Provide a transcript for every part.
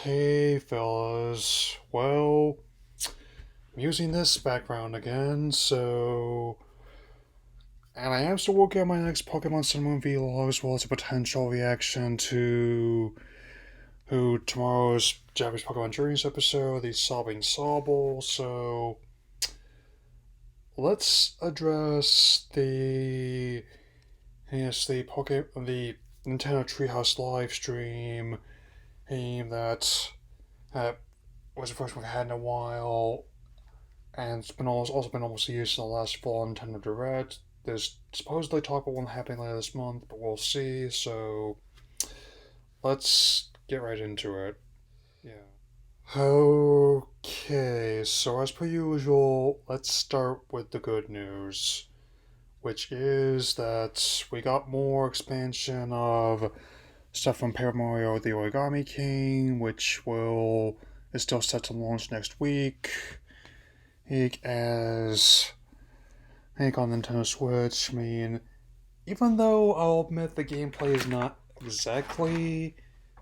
Okay, fellas. Well, I'm using this background again, so. And I am still working on my next Pokemon Sun Moon vlog, as well as a potential reaction to tomorrow's Japanese Pokemon Journeys episode, the Sobbing Sobble. So, let's address the Nintendo Treehouse live stream that was the first one we've had in a while, and it's been also been almost a year since the last full Nintendo Direct. There's supposedly talk about one happening later this month, but we'll see. So let's get right into it. Yeah. Okay, so as per usual, let's start with the good news, which is that we got more expansion of stuff from Paper Mario the Origami King, which is still set to launch next week. As I think on Nintendo Switch. I mean, even though I'll admit the gameplay is not exactly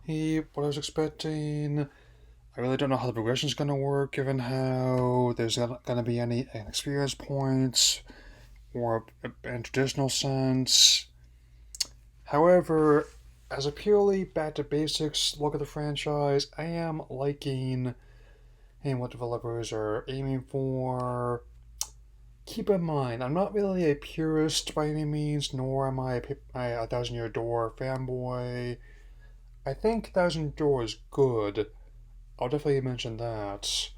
what I was expecting, I really don't know how the progression is going to work, given how there's not going to be any experience points or in traditional sense. However, as a purely back to basics look at the franchise, I am liking what developers are aiming for. Keep in mind, I'm not really a purist by any means, nor am I a Thousand Year Door fanboy. I think Thousand Year Door is good. I'll definitely mention that.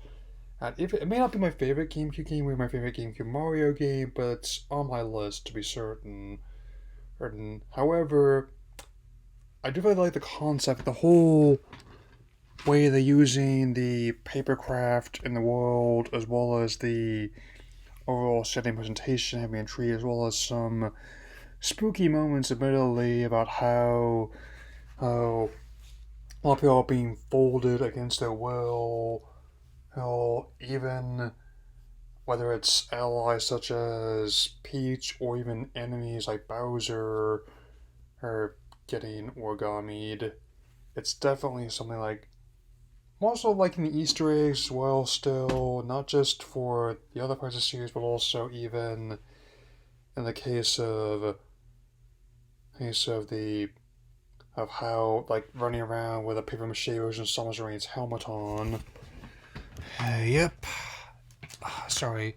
And if it may not be my favorite GameCube game or my favorite GameCube Mario game, but it's on my list to be certain. However, I do really like the concept, the whole way they're using the papercraft in the world, as well as the overall setting presentation, having a tree, as well as some spooky moments, admittedly, about how a lot of people are being folded against their will. Even whether it's allies such as Peach or even enemies like Bowser are getting origamied. It's definitely something like. I'm also liking the Easter eggs as well, still, not just for the other parts of the series, but also even in the case of how, like, running around with a paper mache version of Samus Aran's helmet on. Yep. Sorry.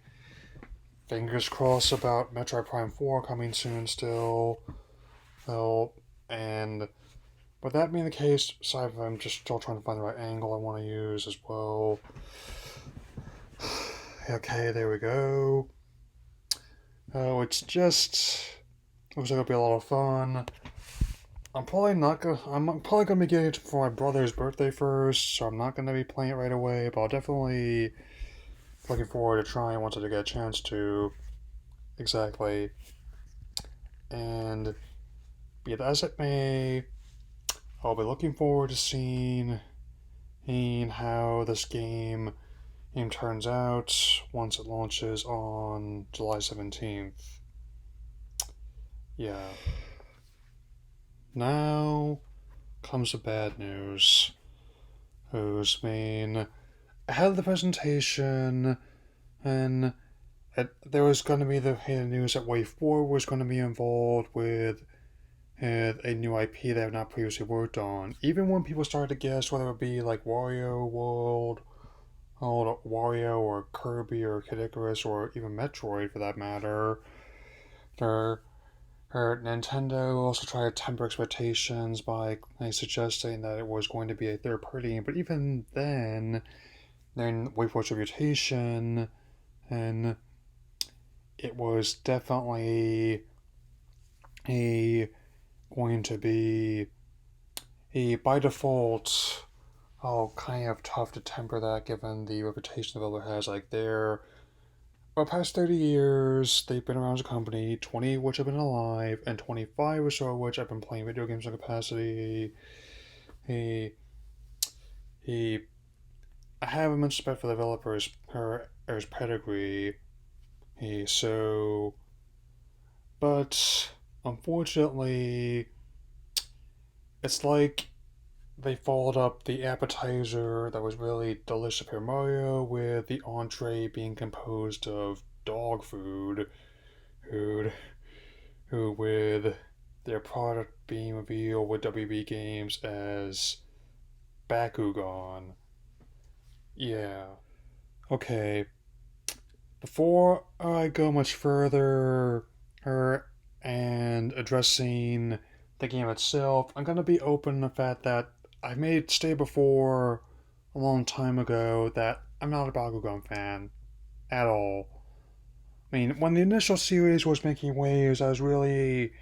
Fingers crossed about Metroid Prime 4 coming soon still. Well, and with that being the case, aside from I'm just still trying to find the right angle I want to use as well. Okay, there we go. Oh, it's just. Looks like it'll be a lot of fun. I'm probably gonna be getting it for my brother's birthday first, so I'm not gonna be playing it right away. But I'll definitely looking forward to trying once I get a chance to. Exactly. And be it as it may, I'll be looking forward to seeing how this game turns out once it launches on July 17th. Yeah. Now comes the bad news. Who's ahead of the presentation, and there was going to be the news that Wayforward was going to be involved with a new IP they have not previously worked on. Even when people started to guess whether it would be like Wario World, or Wario or Kirby or Kid Icarus or even Metroid for that matter, or Nintendo also tried to temper expectations by suggesting that it was going to be a third party game. But even then Wayforward's reputation, and it was definitely going to be by default. Kind of tough to temper that given the reputation the developer has. Like, for the past 30 years, they've been around as a company, 20 of which have been alive, and 25 or so of which have been playing video games in capacity. He, I have immense respect for the developer's pedigree. But unfortunately, it's like they followed up the appetizer that was really delicious Paper Mario with the entree being composed of dog food, who with their product being revealed with WB Games as Bakugan. Yeah. Okay. Before I go much further and addressing the game itself, I'm gonna be open to the fact that I made stay before a long time ago that I'm not a Bakugan fan at all. I mean, when the initial series was making waves, I was really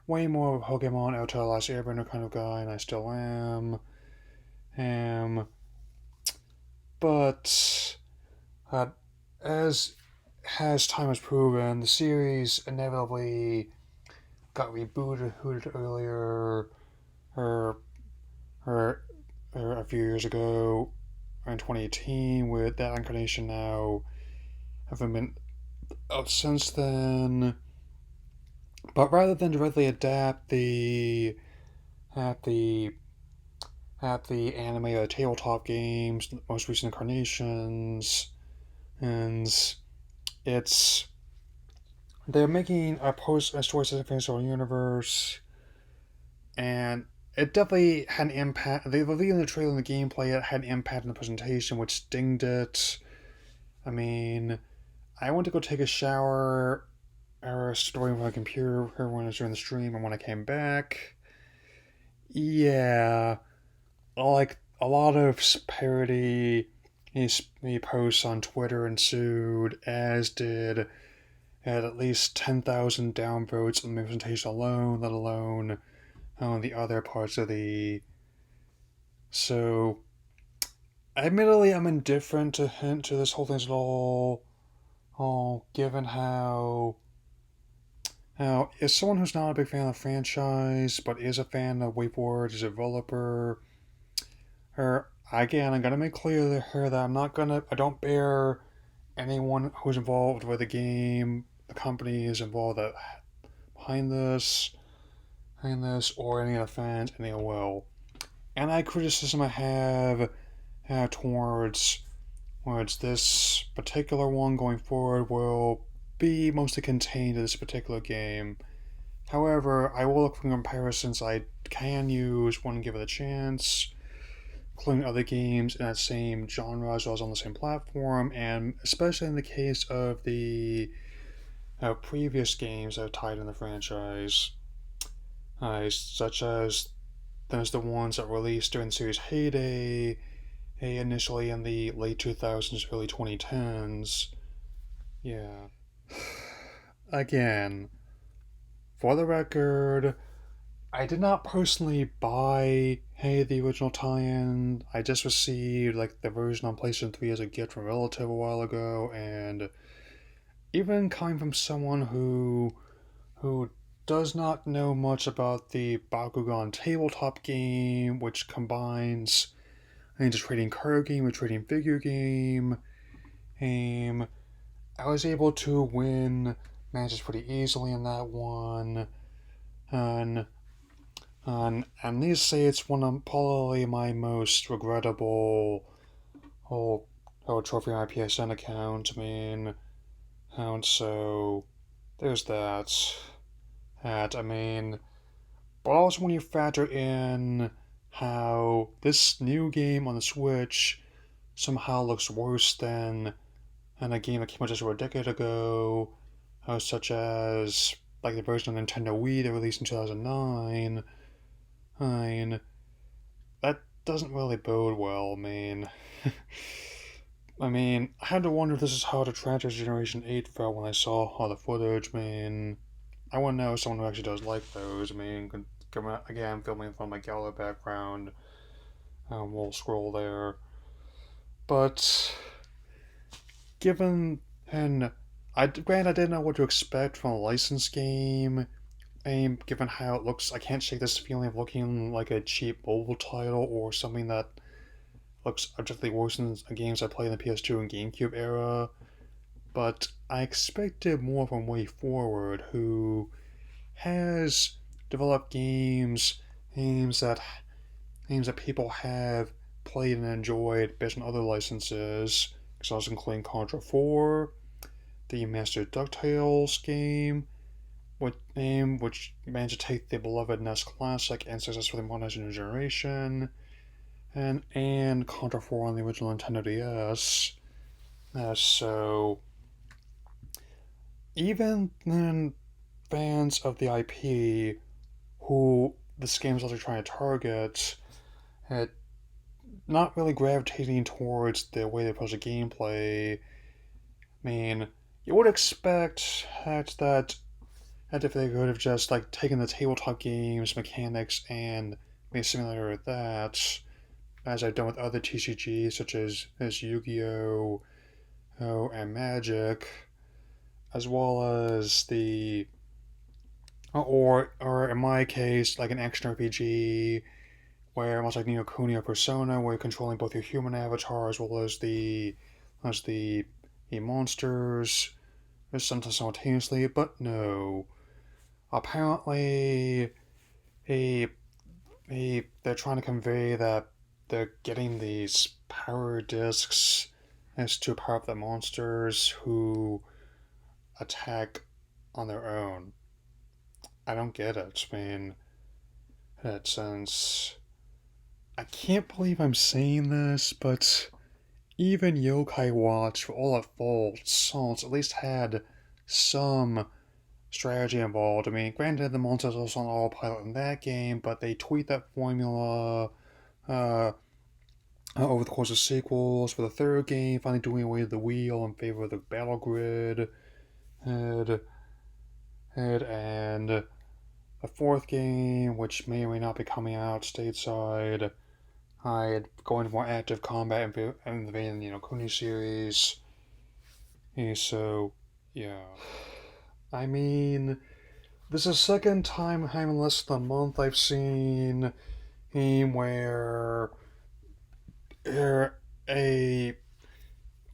way more of a Pokemon Out to the Last Airbender kind of guy, and I still am. Um, but uh, as time has proven, the series inevitably got rebooted earlier, or, or, or a few years ago, in 2018, with that incarnation now having been out since then. But rather than directly adapt at the at the anime or the tabletop games, the most recent incarnations, and it's they're making a story set in the universe, and it definitely had an impact. They revealed in the trailer and the gameplay it had an impact on the presentation, which dinged it. I mean, I went to go take a shower or story on my computer when I was during the stream, and when I came back, yeah, like a lot of parody he posts on Twitter ensued, as did had at least 10,000 downvotes on the presentation alone, let alone on the other parts of the. So, admittedly, I'm indifferent to this whole thing at all, given how. Now, as someone who's not a big fan of the franchise, but is a fan of Wayforward as a developer, or again, I'm gonna make clear to her that I don't bear anyone who's involved with the game, the company is involved behind this, or any of the fans, any will. Any criticism I have towards this particular one going forward will be mostly contained to this particular game. However, I will look for comparisons I can use when give it a chance, including other games in that same genre as well as on the same platform, and especially in the case of the previous games that are tied in the franchise, such as those the ones that released during the series' heyday, initially in the late 2000s, early 2010s. Yeah. Again, for the record, I did not personally buy the original tie-in. I just received like the version on PlayStation 3 as a gift from a relative a while ago, and even coming from someone who does not know much about the Bakugan tabletop game, which combines just trading card game with trading figure game, I was able to win matches pretty easily in that one, and needless to say, it's one of probably my most regrettable trophy on my PSN account. I mean, and so there's that. I mean, but also when you factor in how this new game on the Switch somehow looks worse than a game that came out just over a decade ago, such as like the version of Nintendo Wii that released in 2009. I mean, that doesn't really bode well. I had to wonder if this is how the Transformers Generation 8 felt when I saw all the footage. I want to know if someone who actually does like those. Again, filming from my Gala background. We'll scroll there. But given I didn't know what to expect from a licensed game. Given how it looks, I can't shake this feeling of looking like a cheap mobile title or something that looks objectively worse than the games I played in the PS2 and GameCube era. But I expected more from Wayforward, who has developed games that games that people have played and enjoyed based on other licenses, because including Contra 4, the Master DuckTales game, which managed to take the beloved NES Classic and successfully modernize a new generation, and Contra 4 on the original Nintendo DS. So, even then, fans of the IP who this game is also trying to target, had not really gravitating towards the way they approach the gameplay. You would expect that if they could have just taken the tabletop games mechanics and made a simulator of that, as I've done with other TCGs such as Yu-Gi-Oh! And Magic, as well as or in my case, an action RPG, where much like Neo Kuni or Persona, where you're controlling both your human avatar as well as the monsters, sometimes simultaneously. But no, apparently, they're trying to convey that they're getting these power discs as to power up the monsters who attack on their own. I don't get it. In that sense, I can't believe I'm saying this, but even Yokai Watch, for all its faults, at least had some strategy involved. Granted, the monsters are also on autopilot in that game, but they tweaked that formula over the course of sequels. For the third game, finally doing away with the wheel in favor of the battle grid. And the fourth game, which may or may not be coming out stateside, I'd go into more active combat in the vein of the Kuni series. So, yeah. This is the second time in less than a month I've seen a game where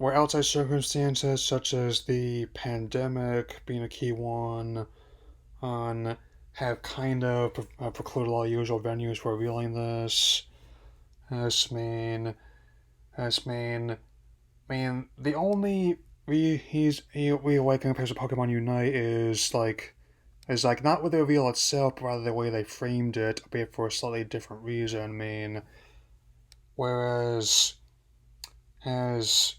outside circumstances such as the pandemic being a key one have kind of precluded a lot of usual venues for revealing this. The only reawakening compared to Pokemon Unite is not with the reveal itself, but rather the way they framed it, albeit for a slightly different reason. Whereas as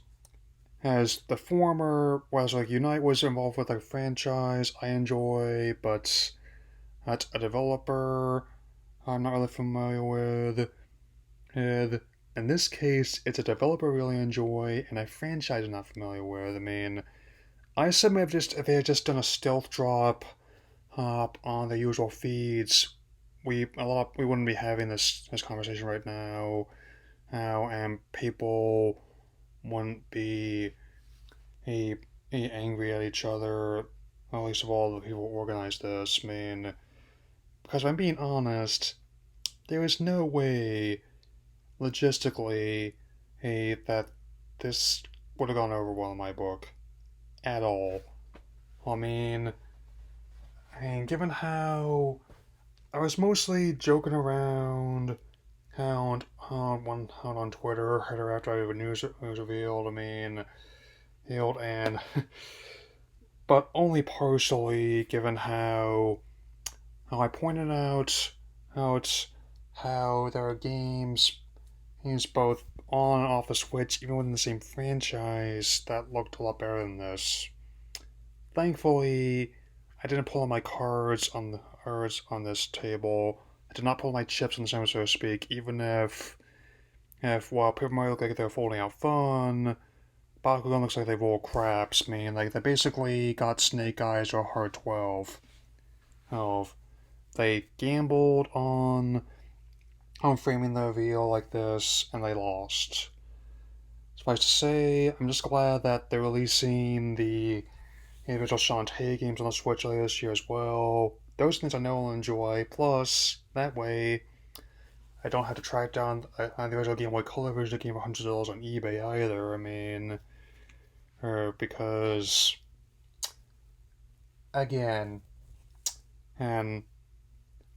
the former, whereas Unite was involved with a franchise I enjoy, but that's a developer I'm not really familiar with. And in this case, it's a developer I really enjoy and a franchise I'm not familiar with. I submit if they had just done a stealth drop on the usual feeds, we wouldn't be having this conversation right now. And people wouldn't be angry at each other, at least of all the people who organized this. Because if I'm being honest, there is no way, logistically, that this would have gone over well in my book. At all. Given how I was mostly joking around on Twitter right after I had a news revealed, and but only partially, given how I pointed out how there are games both on and off the Switch, even within the same franchise, that looked a lot better than this. Thankfully, I didn't pull out my cards on this table. I did not pull my chips on the table, so to speak, even if while Paper Mario look like they're folding out fun, Bakugan looks like they roll craps. They basically got Snake Eyes or Hard 12. They gambled on framing the reveal like this, and they lost. Suffice to say, I'm just glad that they're releasing the individual Shantae games on the Switch later this year as well. Those things I know I'll enjoy. Plus, that way, I don't have to track down the original Game Boy Color version of the game for $100 on eBay either. Because, again, and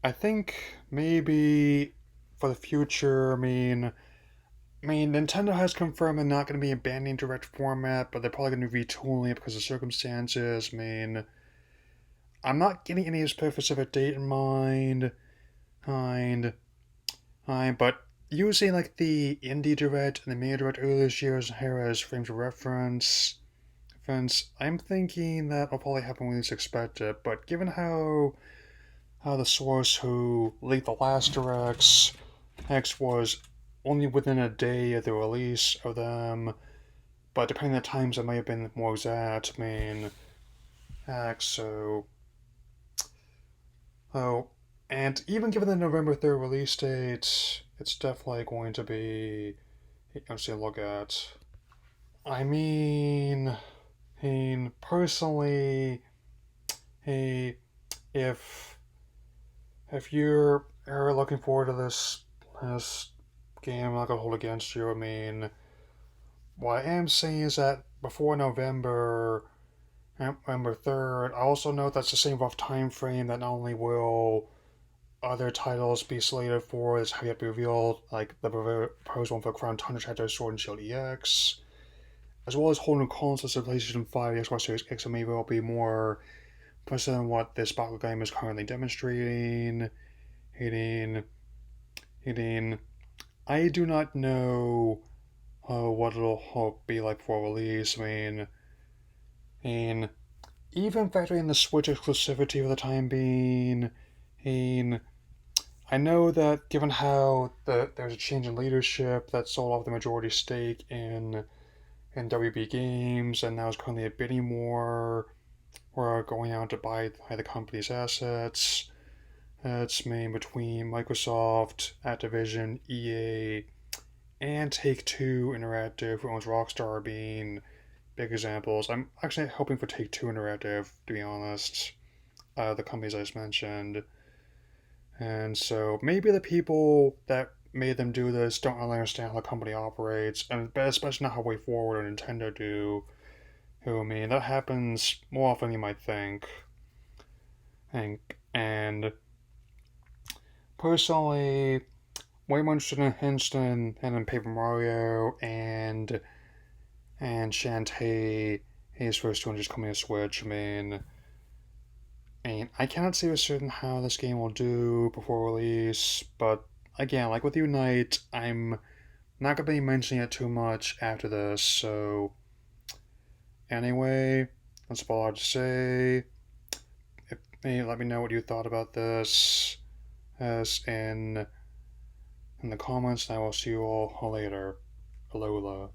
I think maybe for the future, Nintendo has confirmed they're not going to be abandoning direct format, but they're probably going to be retooling it because of circumstances. I'm not getting any specific date in mind, but using like the Indie Direct and the Mini Direct earlier this year as frames of reference, I'm thinking that will probably happen when least expected. But given how the source who leaked the last Directs X was only within a day of the release of them, but depending on the times, it might have been more exact. X. Oh, and even given the November 3rd release date, it's definitely going to be. Let's see, look at. I personally, hey, if you're looking forward to this game, I'm not gonna hold against you. What I am saying is that before November 3rd, I also note that's the same rough time frame that not only will other titles be slated for, is how you have to reveal like the proposed one for Crown Tundra Chapter Sword and Shield EX, as well as whole new consoles of PlayStation 5, Xbox Series X, and maybe will be more present than what this Bakugan game is currently demonstrating. Hitting. I do not know what it'll be like for release. Even factoring the Switch exclusivity for the time being, I know that given how there's a change in leadership that sold off the majority stake in WB Games, and now is currently a bidding war or going out to buy the company's assets. It's between Microsoft, Activision, EA, and Take-Two Interactive, who owns Rockstar, being big examples. I'm actually hoping for Take-Two Interactive, to be honest. The companies I just mentioned. And so maybe the people that made them do this don't really understand how the company operates, and especially not how Wayforward or Nintendo do. That happens more often than you might think. And personally, way more interested in Henston and in Paper Mario and Shantae, his first one just coming to Switch. I cannot say with certain how this game will do before release, but again, like with Unite, I'm not going to be mentioning it too much after this, so anyway, that's all I have to say. Let me know what you thought about this in the comments, and I will see you all later. Alola.